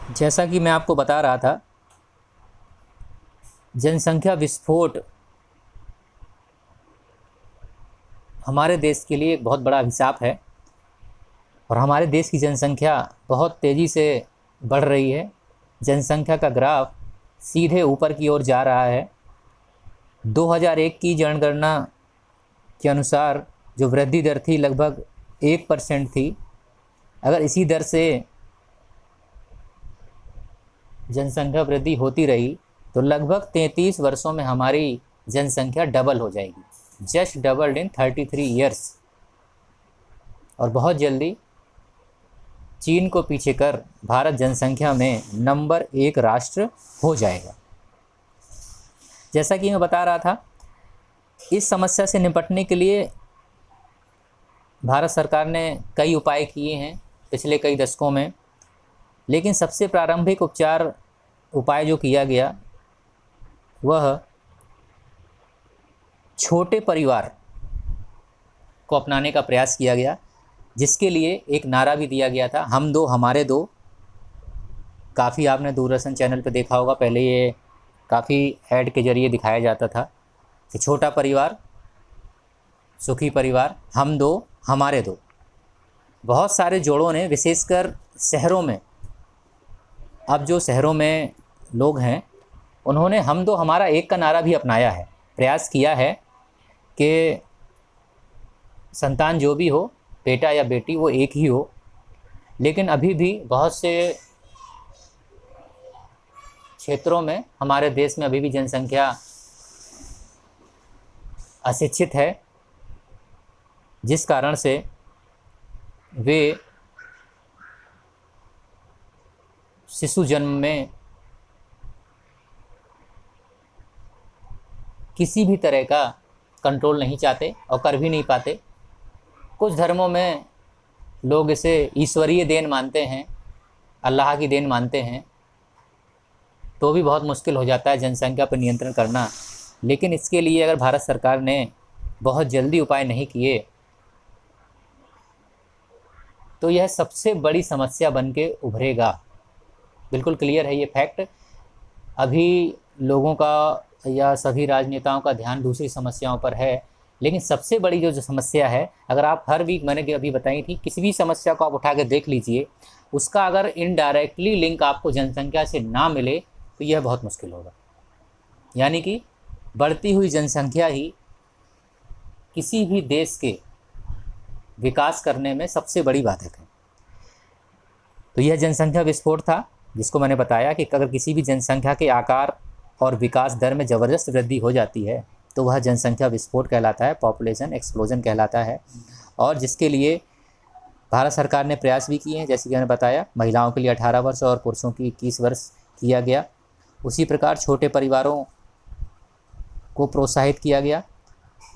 जैसा कि मैं आपको बता रहा था, जनसंख्या विस्फोट हमारे देश के लिए एक बहुत बड़ा अभिशाप है और हमारे देश की जनसंख्या बहुत तेज़ी से बढ़ रही है। जनसंख्या का ग्राफ सीधे ऊपर की ओर जा रहा है। 2001 की जनगणना के अनुसार जो वृद्धि दर थी लगभग 1% थी। अगर इसी दर से जनसंख्या वृद्धि होती रही तो लगभग 33 वर्षों में हमारी जनसंख्या डबल हो जाएगी। जस्ट डबल्ड इन 33 ईयर्स। और बहुत जल्दी चीन को पीछे कर भारत जनसंख्या में नंबर 1 राष्ट्र हो जाएगा। जैसा कि मैं बता रहा था, इस समस्या से निपटने के लिए भारत सरकार ने कई उपाय किए हैं पिछले कई दशकों में, लेकिन सबसे प्रारंभिक उपाय जो किया गया वह छोटे परिवार को अपनाने का प्रयास किया गया, जिसके लिए एक नारा भी दिया गया था, हम दो हमारे दो। काफ़ी आपने दूरदर्शन चैनल पर देखा होगा, पहले ये काफ़ी ऐड के जरिए दिखाया जाता था कि छोटा परिवार सुखी परिवार, हम दो हमारे दो। बहुत सारे जोड़ों ने, विशेषकर शहरों में, अब जो शहरों में लोग हैं उन्होंने हम दो हमारा एक का नारा भी अपनाया है। प्रयास किया है कि संतान जो भी हो, बेटा या बेटी, वो एक ही हो। लेकिन अभी भी बहुत से क्षेत्रों में हमारे देश में अभी भी जनसंख्या अशिक्षित है, जिस कारण से वे शिशु जन्म में किसी भी तरह का कंट्रोल नहीं चाहते और कर भी नहीं पाते। कुछ धर्मों में लोग इसे ईश्वरीय देन मानते हैं, अल्लाह की देन मानते हैं, तो भी बहुत मुश्किल हो जाता है जनसंख्या पर नियंत्रण करना। लेकिन इसके लिए अगर भारत सरकार ने बहुत जल्दी उपाय नहीं किए तो यह सबसे बड़ी समस्या बन के उभरेगा। बिल्कुल क्लियर है ये फैक्ट। अभी लोगों का या सभी राजनेताओं का ध्यान दूसरी समस्याओं पर है, लेकिन सबसे बड़ी जो समस्या है, अगर आप हर वीक, मैंने अभी बताई थी, किसी भी समस्या को आप उठा के देख लीजिए, उसका अगर इनडायरेक्टली लिंक आपको जनसंख्या से ना मिले तो यह बहुत मुश्किल होगा। यानी कि बढ़ती हुई जनसंख्या ही किसी भी देश के विकास करने में सबसे बड़ी बाधक है। तो यह जनसंख्या विस्फोट था, जिसको मैंने बताया कि अगर किसी भी जनसंख्या के आकार और विकास दर में ज़बरदस्त वृद्धि हो जाती है तो वह जनसंख्या विस्फोट कहलाता है, पॉपुलेशन एक्सप्लोजन कहलाता है। और जिसके लिए भारत सरकार ने प्रयास भी किए हैं, जैसे कि मैंने बताया, महिलाओं के लिए 18 वर्ष और पुरुषों की 21 वर्ष किया गया। उसी प्रकार छोटे परिवारों को प्रोत्साहित किया गया,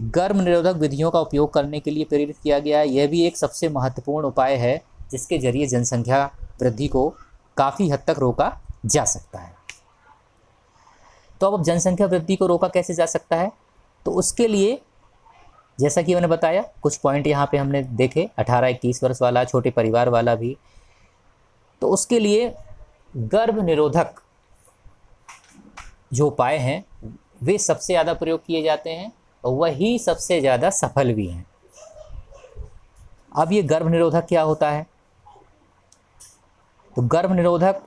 गर्भ निरोधक विधियों का उपयोग करने के लिए प्रेरित किया गया। यह भी एक सबसे महत्वपूर्ण उपाय है जिसके जरिए जनसंख्या वृद्धि को काफ़ी हद तक रोका जा सकता है। तो अब जनसंख्या वृद्धि को रोका कैसे जा सकता है? तो उसके लिए, जैसा कि मैंने बताया, कुछ पॉइंट यहाँ पे हमने देखे, 18-21 वर्ष वाला, छोटे परिवार वाला भी। तो उसके लिए गर्भ निरोधक जो उपाय हैं वे सबसे ज़्यादा प्रयोग किए जाते हैं और वही सबसे ज़्यादा सफल भी हैं। अब ये गर्भ निरोधक क्या होता है? तो गर्भ निरोधक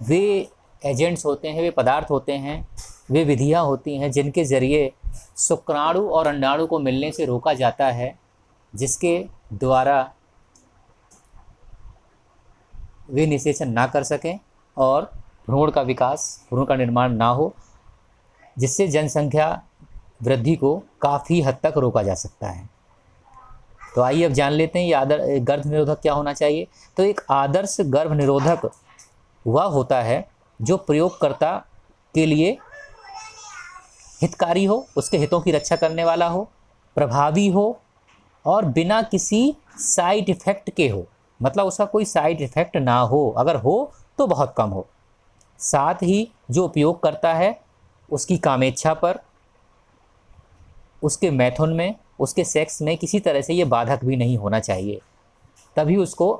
वे एजेंट्स होते हैं, वे पदार्थ होते हैं, वे विधियां होती हैं जिनके ज़रिए शुक्राणु और अंडाणु को मिलने से रोका जाता है, जिसके द्वारा वे निषेचन ना कर सकें और भ्रूण का विकास, भ्रूण का निर्माण ना हो, जिससे जनसंख्या वृद्धि को काफ़ी हद तक रोका जा सकता है। तो आइए अब जान लेते हैं ये गर्भ निरोधक क्या होना चाहिए। तो एक आदर्श गर्भ निरोधक वह होता है जो प्रयोगकर्ता के लिए हितकारी हो, उसके हितों की रक्षा करने वाला हो, प्रभावी हो और बिना किसी साइड इफ़ेक्ट के हो। मतलब उसका कोई साइड इफ़ेक्ट ना हो, अगर हो तो बहुत कम हो। साथ ही जो उपयोग करता है उसकी कामेच्छा पर, उसके मैथुन में, उसके सेक्स में किसी तरह से ये बाधक भी नहीं होना चाहिए, तभी उसको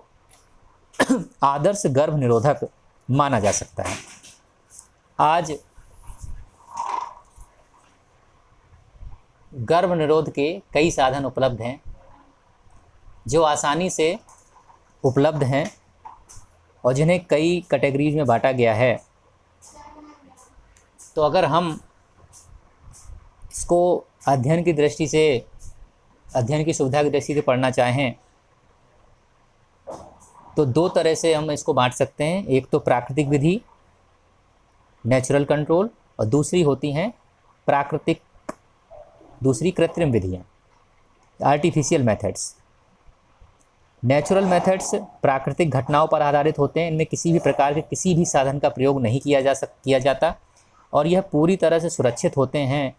आदर्श गर्भ निरोधक माना जा सकता है। आज गर्भ निरोध के कई साधन उपलब्ध हैं जो आसानी से उपलब्ध हैं और जिन्हें कई कैटेगरीज में बांटा गया है। तो अगर हम इसको अध्ययन की दृष्टि से, अध्ययन की सुविधा की दृष्टि से पढ़ना चाहें तो दो तरह से हम इसको बांट सकते हैं। एक तो प्राकृतिक विधि, नेचुरल कंट्रोल, और दूसरी होती हैं दूसरी कृत्रिम विधियाँ, आर्टिफिशियल मेथड्स। नेचुरल मेथड्स प्राकृतिक घटनाओं पर आधारित होते हैं। इनमें किसी भी प्रकार के किसी भी साधन का प्रयोग नहीं किया जाता और यह पूरी तरह से सुरक्षित होते हैं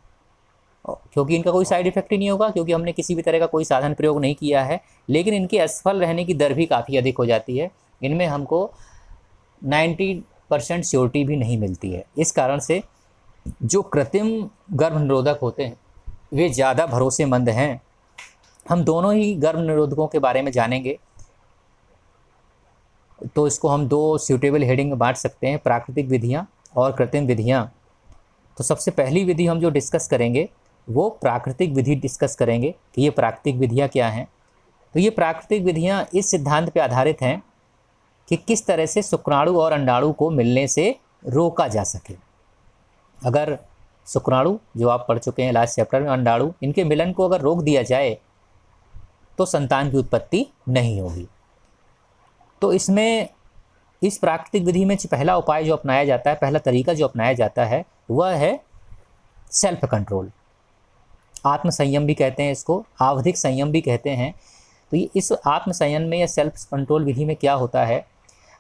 क्योंकि इनका कोई साइड इफेक्ट ही नहीं होगा, क्योंकि हमने किसी भी तरह का कोई साधन प्रयोग नहीं किया है। लेकिन इनके असफल रहने की दर भी काफ़ी अधिक हो जाती है। इनमें हमको 90% श्योरिटी भी नहीं मिलती है। इस कारण से जो कृत्रिम गर्भ निरोधक होते हैं वे ज़्यादा भरोसेमंद हैं। हम दोनों ही गर्भ निरोधकों के बारे में जानेंगे, तो इसको हम दो सूटेबल हेडिंग में बांट सकते हैं, प्राकृतिक विधियाँ और कृत्रिम विधियाँ। तो सबसे पहली विधि हम जो डिस्कस करेंगे वो प्राकृतिक विधि डिस्कस करेंगे कि ये प्राकृतिक विधियाँ क्या हैं। तो ये प्राकृतिक विधियाँ इस सिद्धांत पर आधारित हैं कि किस तरह से शुक्राणु और अंडाणु को मिलने से रोका जा सके। अगर शुक्राणु, जो आप पढ़ चुके हैं लास्ट चैप्टर में, अंडाणु, इनके मिलन को अगर रोक दिया जाए तो संतान की उत्पत्ति नहीं होगी। तो इसमें इस प्राकृतिक विधि में पहला उपाय जो अपनाया जाता है, पहला तरीका जो अपनाया जाता है वह है सेल्फ कंट्रोल। आत्म संयम भी कहते हैं इसको, आवधिक संयम भी कहते हैं। तो ये इस आत्म संयम में या सेल्फ कंट्रोल विधि में क्या होता है,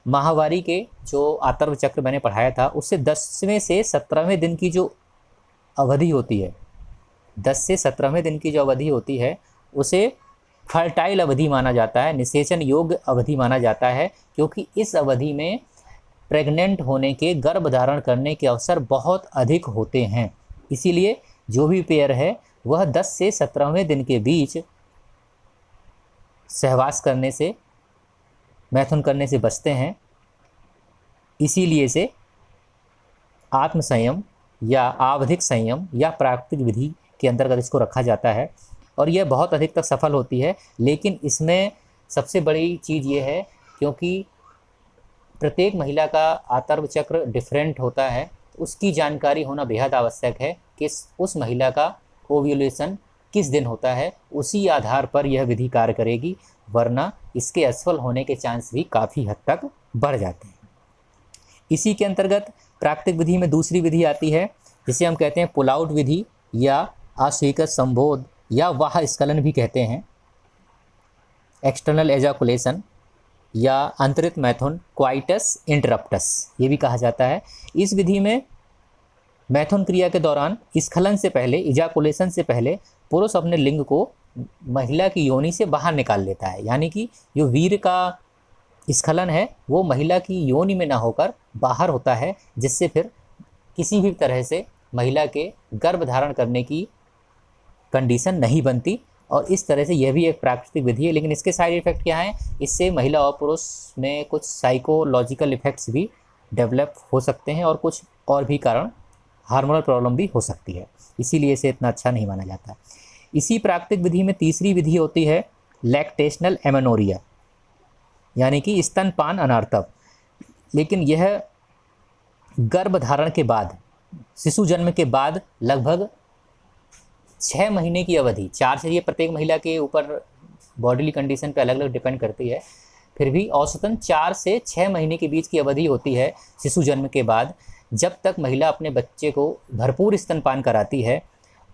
माहवारी के जो आतर्व चक्र मैंने पढ़ाया था उससे 10वें से 17वें दिन की जो अवधि होती है, 10 से 17वें दिन की जो अवधि होती है उसे फर्टाइल अवधि माना जाता है, निषेचन योग्य अवधि माना जाता है, क्योंकि इस अवधि में प्रेग्नेंट होने के, गर्भ धारण करने के अवसर बहुत अधिक होते हैं। इसीलिए जो भी पेयर है वह 10 से 17वें दिन के बीच सहवास करने से, मैथुन करने से बचते हैं। इसीलिए से आत्म संयम या आवधिक संयम या प्राकृतिक विधि के अंतर्गत इसको रखा जाता है और यह बहुत अधिक तक सफल होती है। लेकिन इसमें सबसे बड़ी चीज़ ये है क्योंकि प्रत्येक महिला का आतर्व चक्र डिफरेंट होता है, उसकी जानकारी होना बेहद आवश्यक है कि उस महिला का ओव्यूलेशन किस दिन होता है, उसी आधार पर यह विधि कार्य करेगी, वरना इसके असफल होने के चांस भी काफ़ी हद तक बढ़ जाते हैं। इसी के अंतर्गत प्राकृतिक विधि में दूसरी विधि आती है जिसे हम कहते हैं पुल आउट विधि या अस्वीकृत संबोध या वाह स्खलन भी कहते हैं। एक्सटर्नल एजाकुलेशन या अंतरित मैथुन, क्वाइटस इंटरप्टस ये भी कहा जाता है। इस विधि में मैथुन क्रिया के दौरान स्खलन से पहले, इजाकुलेशन से पहले पुरुष अपने लिंग को महिला की योनि से बाहर निकाल लेता है, यानी कि जो वीर्य का स्खलन है वो महिला की योनि में ना होकर बाहर होता है, जिससे फिर किसी भी तरह से महिला के गर्भ धारण करने की कंडीशन नहीं बनती। और इस तरह से यह भी एक प्राकृतिक विधि है। लेकिन इसके साइड इफ़ेक्ट क्या हैं, इससे महिला और पुरुष में कुछ साइकोलॉजिकल इफ़ेक्ट्स भी डेवलप हो सकते हैं और कुछ और भी कारण, हार्मोनल प्रॉब्लम भी हो सकती है, इसीलिए इसे इतना अच्छा नहीं माना जाता। इसी प्राकृतिक विधि में तीसरी विधि होती है लैक्टेशनल एमेनोरिया, यानी कि स्तनपान अनार्तव। लेकिन यह गर्भ धारण के बाद, शिशु जन्म के बाद लगभग 6 महीने की अवधि, 4 से, ये प्रत्येक महिला के ऊपर बॉडीली कंडीशन पे अलग अलग डिपेंड करती है, फिर भी औसतन 4 से 6 महीने के बीच की अवधि होती है शिशु जन्म के बाद, जब तक महिला अपने बच्चे को भरपूर स्तनपान कराती है।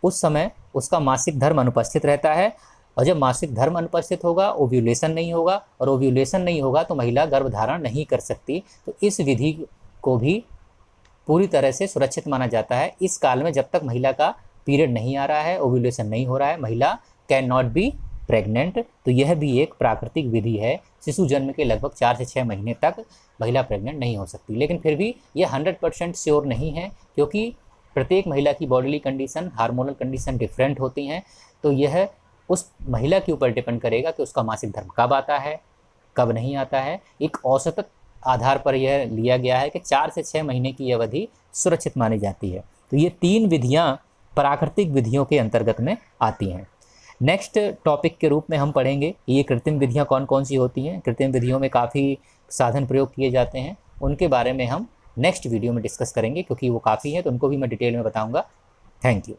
उस समय उसका मासिक धर्म अनुपस्थित रहता है और जब मासिक धर्म अनुपस्थित होगा, ओव्यूलेशन नहीं होगा, और ओव्यूलेशन नहीं होगा तो महिला गर्भ धारण नहीं कर सकती। तो इस विधि को भी पूरी तरह से सुरक्षित माना जाता है। इस काल में जब तक महिला का पीरियड नहीं आ रहा है, ओव्यूलेशन नहीं हो रहा है, महिला कैन नॉट बी प्रेग्नेंट। तो यह भी एक प्राकृतिक विधि है। शिशु जन्म के लगभग 4 से 6 महीने तक महिला प्रेग्नेंट नहीं हो सकती। लेकिन फिर भी यह 100% श्योर नहीं है, क्योंकि प्रत्येक महिला की bodily condition, hormonal condition different होती हैं। तो यह उस महिला के ऊपर डिपेंड करेगा कि उसका मासिक धर्म कब आता है, कब नहीं आता है। एक औसत आधार पर यह लिया गया है कि 4 से 6 महीने की अवधि सुरक्षित मानी जाती है। तो ये 3 विधियां प्राकृतिक विधियों के अंतर्गत में आती हैं। नेक्स्ट टॉपिक के रूप में हम पढ़ेंगे ये कृत्रिम विधियां कौन कौन सी होती हैं। कृत्रिम विधियों में काफ़ी साधन प्रयोग किए जाते हैं, उनके बारे में हम नेक्स्ट वीडियो में डिस्कस करेंगे, क्योंकि वो काफ़ी है तो उनको भी मैं डिटेल में बताऊंगा। Thank you.